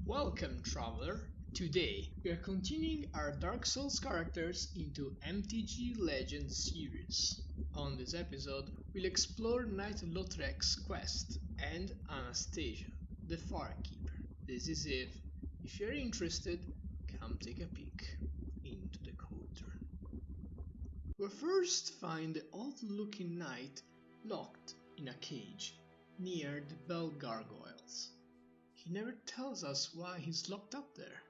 Welcome, traveler! Today, we are continuing our Dark Souls characters into MTG Legends series. On this episode, we'll explore Knight Lautrec's quest and Anastacia, the Firekeeper. This is if you're interested, come take a peek into the Cauldron. We first find the odd-looking knight locked in a cage near the Bell Gargoyles. He never tells us why he's locked up there,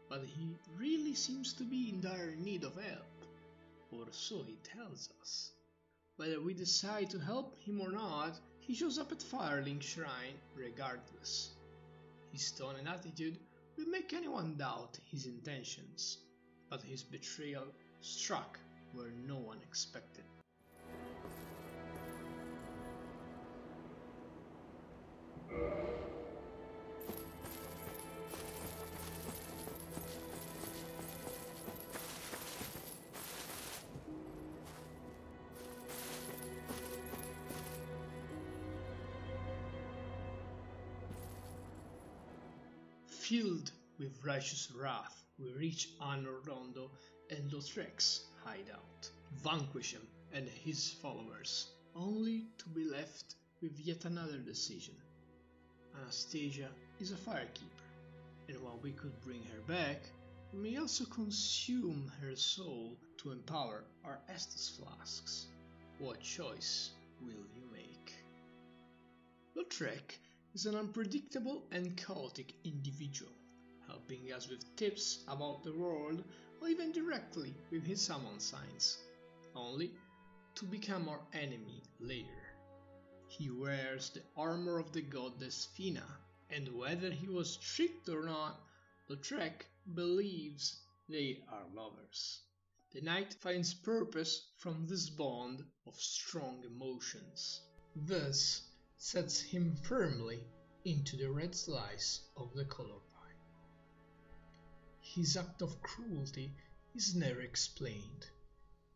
but he really seems to be in dire need of help, or so he tells us. Whether we decide to help him or not, he shows up at Firelink Shrine regardless. His tone and attitude will make anyone doubt his intentions, but his betrayal struck where no one expected. Filled with righteous wrath, we reach Anor Londo and Lautrec's hideout, vanquish him and his followers, only to be left with yet another decision. Anastacia is a firekeeper, and while we could bring her back, we may also consume her soul to empower our Estus flasks. What choice will you make? Lautrec is an unpredictable and chaotic individual, helping us with tips about the world or even directly with his summon signs, only to become our enemy later. He wears the armor of the goddess Fina, and whether he was tricked or not, Lautrec believes they are lovers. The knight finds purpose from this bond of strong emotions. This sets him firmly into the red slice of the color pie. His act of cruelty is never explained,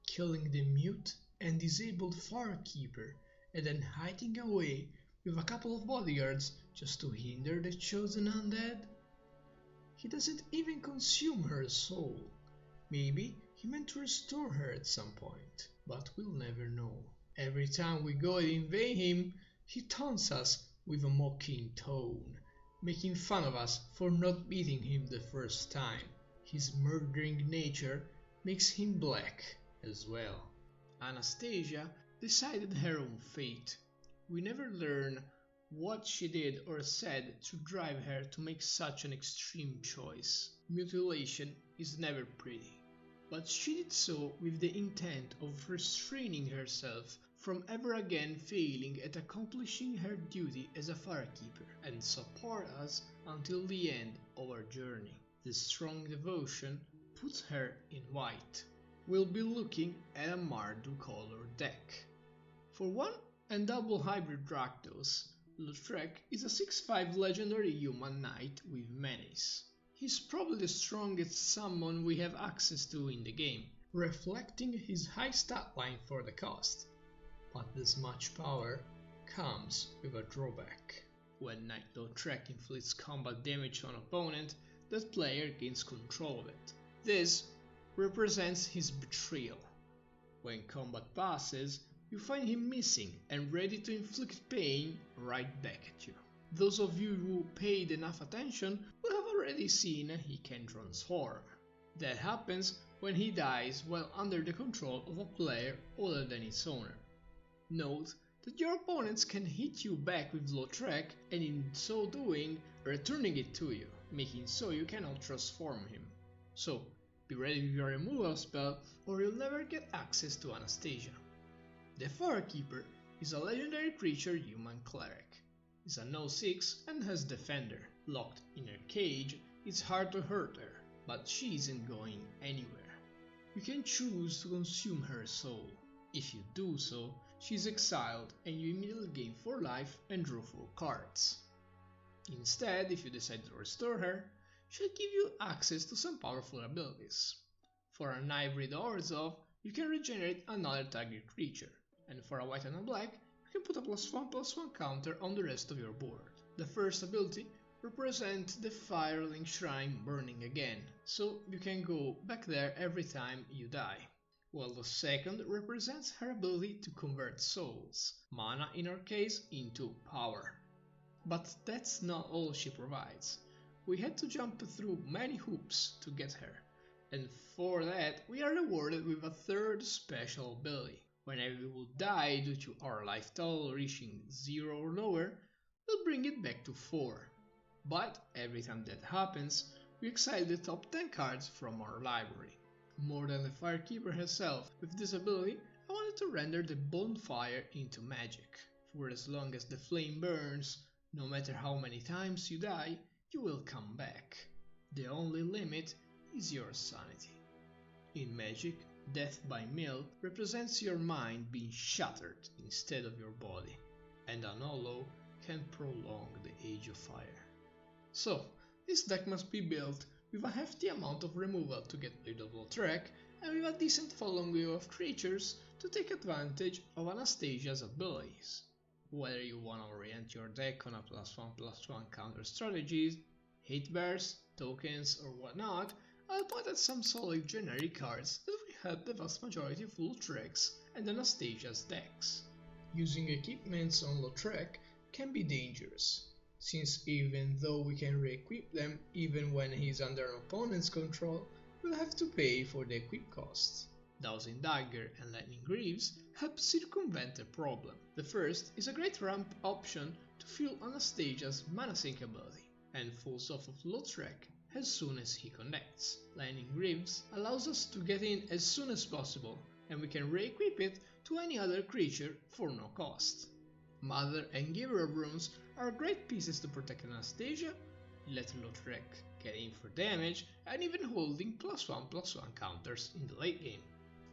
killing the mute and disabled firekeeper and then hiding away with a couple of bodyguards just to hinder the chosen undead. He doesn't even consume her soul. Maybe he meant to restore her at some point, but we'll never know. Every time we go and invade him, he taunts us with a mocking tone, making fun of us for not beating him the first time. His murdering nature makes him black as well. Anastacia decided her own fate. We never learn what she did or said to drive her to make such an extreme choice. Mutilation is never pretty, but she did so with the intent of restraining herself from ever again failing at accomplishing her duty as a firekeeper, and support us until the end of our journey. This strong devotion puts her in white. We'll be looking at a Mardu color deck. For 1 and double hybrid Rakdos, Lautrec is a 6/5 legendary human knight with menace. He's probably the strongest summon we have access to in the game, reflecting his high stat line for the cost. But this much power comes with a drawback. When Knight Lautrec inflicts combat damage on opponent, that player gains control of it. This represents his betrayal. When combat passes, you find him missing and ready to inflict pain right back at you. Those of you who paid enough attention will have already seen he can transform. That happens when he dies while under the control of a player other than its owner. Note that your opponents can hit you back with Lautrec and in so doing returning it to you, making so you cannot transform him. So be ready with your removal spell or you'll never get access to Anastacia. The Firekeeper is a legendary creature human cleric. Is a no-6 and has Defender. Locked in her cage, it's hard to hurt her, but she isn't going anywhere. You can choose to consume her soul. If you do so, she is exiled and you immediately gain 4 life and draw 4 cards. Instead, if you decide to restore her, she'll give you access to some powerful abilities. For an hybrid Orzhov, you can regenerate another target creature, and for a white and a black, you can put a +1/+1 counter on the rest of your board. The first ability represent the Firelink Shrine burning again, so you can go back there every time you die. While the second represents her ability to convert souls, mana in our case, into power. But that's not all she provides. We had to jump through many hoops to get her, and for that we are rewarded with a third special ability. Whenever we will die due to our life total reaching 0 or lower, we'll bring it back to 4. But every time that happens, we exile the top 10 cards from our library. More than the Firekeeper herself, with this ability I wanted to render the bonfire into magic. For as long as the flame burns, no matter how many times you die, you will come back. The only limit is your sanity. In magic, death by mill represents your mind being shattered instead of your body, and an hollow can prolong the Age of Fire. So, this deck must be built with a hefty amount of removal to get rid of Lautrec, and with a decent following wheel of creatures to take advantage of Anastasia's abilities. Whether you wanna orient your deck on a +1/+1 counter strategies, hate bears, tokens or whatnot, I'll point at some solid generic cards that will help the vast majority of Lautrec's and Anastasia's decks. Using equipments on Lautrec can be dangerous, since even though we can re-equip them even when he is under an opponent's control, we'll have to pay for the equip costs. Dowsing Dagger and Lightning Greaves help circumvent the problem. The first is a great ramp option to fuel Anastasia's mana sink ability, and falls off of Lautrec as soon as he connects. Lightning Greaves allows us to get in as soon as possible, and we can re-equip it to any other creature for no cost. Mother and Giver of Runes are great pieces to protect Anastacia, let Lautrec get in for damage, and even holding +1/+1 counters in the late game.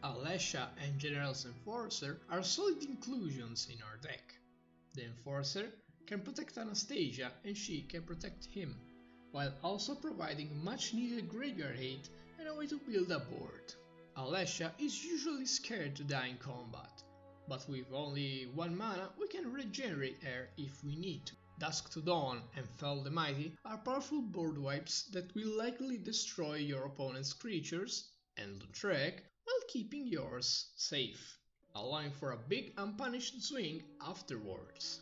Anastacia and General's Enforcer are solid inclusions in our deck. The Enforcer can protect Anastacia and she can protect him, while also providing much needed graveyard hate and a way to build a board. Anastacia is usually scared to die in combat, but with only 1 mana we can regenerate her if we need to. Dusk to Dawn and Fell the Mighty are powerful board wipes that will likely destroy your opponent's creatures and Lautrec while keeping yours safe, allowing for a big unpunished swing afterwards.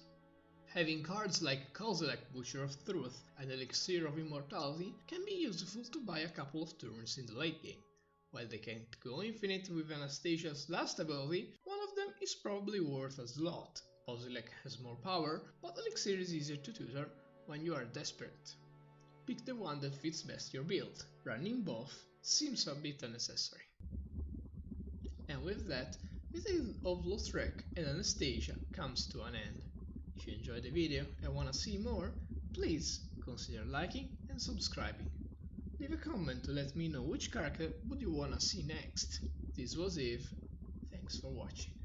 Having cards like Kozilek, Butcher of Truth and Elixir of Immortality can be useful to buy a couple of turns in the late game. While they can't go infinite with Anastasia's last ability, one of them is probably worth a slot. Kozilek has more power, but Elixir is easier to tutor when you are desperate. Pick the one that fits best your build. Running both seems a bit unnecessary. And with that, the tale of Lautrec and Anastacia comes to an end. If you enjoyed the video and wanna see more, please consider liking and subscribing. Leave a comment to let me know which character would you wanna see next. This was Eve, thanks for watching.